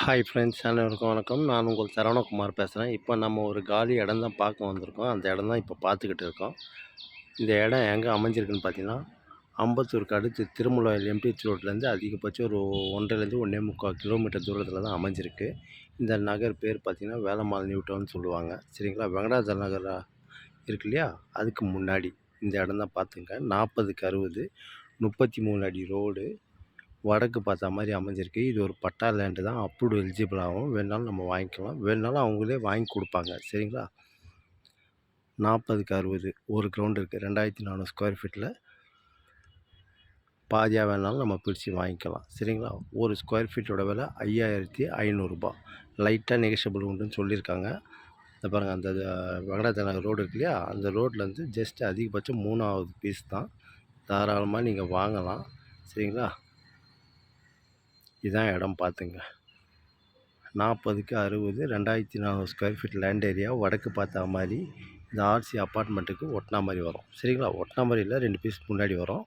Hi friends, அனைவருக்கும் வணக்கம். நான் உங்கள் சரவணகுமார் பேசுகிறேன். இப்போ நம்ம ஒரு காலி இடம் தான் பார்க்க வந்திருக்கோம். அந்த இடம் தான் இப்போ பார்த்துக்கிட்டு இருக்கோம். இந்த இடம் எங்கே அமைஞ்சிருக்குன்னு பார்த்தீங்கன்னா, அம்பத்தூருக்கு அடுத்து திருமூலவாயல் எம்டிஹெச் ரோட்லேருந்து அதிகபட்சம் ஒரு 1.5 1.25 கிலோமீட்டர் தூரத்தில் தான் அமைஞ்சிருக்கு. இந்த நகர் பேர் பார்த்தீங்கன்னா வேலம்மாள் நியூ டவுன் சொல்லுவாங்க. சரிங்களா? வெங்கடாஜல நகர் இருக்கு இல்லையா? அதுக்கு முன்னாடி இந்த இடம் தான் பார்த்துங்க. 40க்கு 60 33 அடி ரோடு, வடக்கு பார்த்தா மாதிரி அமைஞ்சிருக்கு. இது ஒரு பட்டா லேண்டு தான். அப்ரூவ்டு எலிஜிபிள் ஆகும். வேணுனாலும் நம்ம வாங்கிக்கலாம். வேணுனாலும் அவங்களே வாங்கி கொடுப்பாங்க. சரிங்களா? 40க்கு 60 ஒரு கிரவுண்ட் இருக்குது. 2400 ஸ்கொயர் ஃபீட்டில் பாதியாக வேணாலும் நம்ம பிரித்து வாங்கிக்கலாம். சரிங்களா? ஒரு ஸ்கொயர் ஃபீட்டோட விலை 5500 ரூபா. லைட்டாக நெகஷியபிள் உண்டுன்னு சொல்லியிருக்காங்க. இந்த பாருங்கள், அந்த வெங்கடாஜல ரோடு இருக்கு இல்லையா? அந்த ரோட்லேருந்து ஜஸ்ட் அதிகபட்சம் 3வது பீஸ் தான். தாராளமாக நீங்கள் வாங்கலாம். சரிங்களா? இதான் இடம் பார்த்துங்க. 40க்கு 60 2400 ஸ்கொயர் ஃபீட் லேண்ட் ஏரியா, வடக்கு பார்த்தா மாதிரி இந்த ஆர்சி அப்பார்ட்மெண்ட்டுக்கு ஒட்டினா மாதிரி வரும். சரிங்களா? ஒட்டினா மாதிரி இல்லை, 2 பீஸ் முன்னாடி வரும்.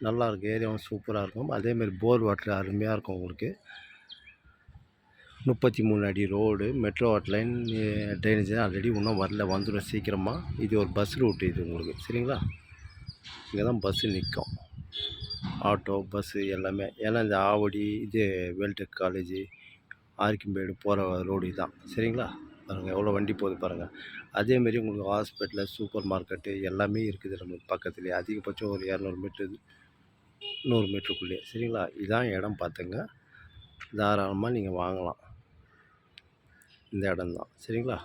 நல்லாயிருக்கும். ஏரியாவும் சூப்பராக இருக்கும். அதேமாதிரி போர் வாட்டர் அருமையாக இருக்கும் உங்களுக்கு. 33 அடி road, metro water line, drainage already இன்னும் வரல, வந்துடும் சீக்கிரமாக. இது ஒரு பஸ் ரூட்டு இது உங்களுக்கு. சரிங்களா? இங்கே தான் பஸ்ஸு நிற்கும். ஆட்டோ, பஸ்ஸு எல்லாமே. ஏன்னா இந்த ஆவடி, இது வேல்டெக் காலேஜு, ஆர்கிம்பேடு போகிற ரோடு இதுதான். சரிங்களா? பாருங்கள் எவ்வளோ வண்டி போகுது பாருங்கள். அதேமாரி உங்களுக்கு ஹாஸ்பிட்டலு, சூப்பர் மார்க்கெட்டு எல்லாமே இருக்குது நம்மளுக்கு பக்கத்துலேயே. அதிகபட்சம் ஒரு 200 மீட்டர் 100 மீட்டருக்குள்ளேயே. சரிங்களா? இதான் இடம் பார்த்துங்க. தாராளமாக நீங்கள் வாங்கலாம். இந்த இடம் தான். சரிங்களா?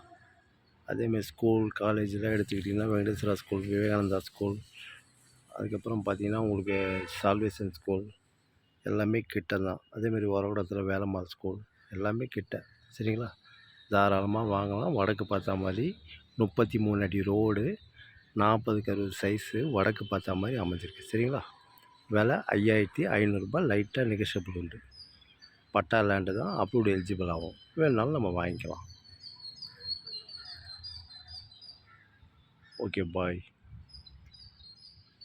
அதேமாரி ஸ்கூல், காலேஜெலாம் எடுத்துக்கிட்டிங்கன்னா வெங்கடேஸ்வரா ஸ்கூல், விவேகானந்தா ஸ்கூல், அதுக்கப்புறம் பார்த்தீங்கன்னா உங்களுக்கு சால்வேஷன் ஸ்கூல் எல்லாமே கிட்ட தான். அதேமாரி ஒரகடத்தில் வேலம்மாள் ஸ்கூல் எல்லாமே கிட்ட. சரிங்களா? தாராளமாக வாங்கலாம். வடக்கு பார்த்தா மாதிரி 33 அடி ரோடு, 40க்கு 60 சைஸு, வடக்கு பார்த்தா மாதிரி அமைஞ்சிருக்கு. சரிங்களா? விலை 5500 ரூபா. லைட்டாக நெகஷியபிள் உண்டு. பட்டா லேண்டு தான். அப்ரூவ்டு எலிஜிபிள் ஆகும். வேணுனாலும் நம்ம வாங்கிக்கலாம். ஓகே, பாய்.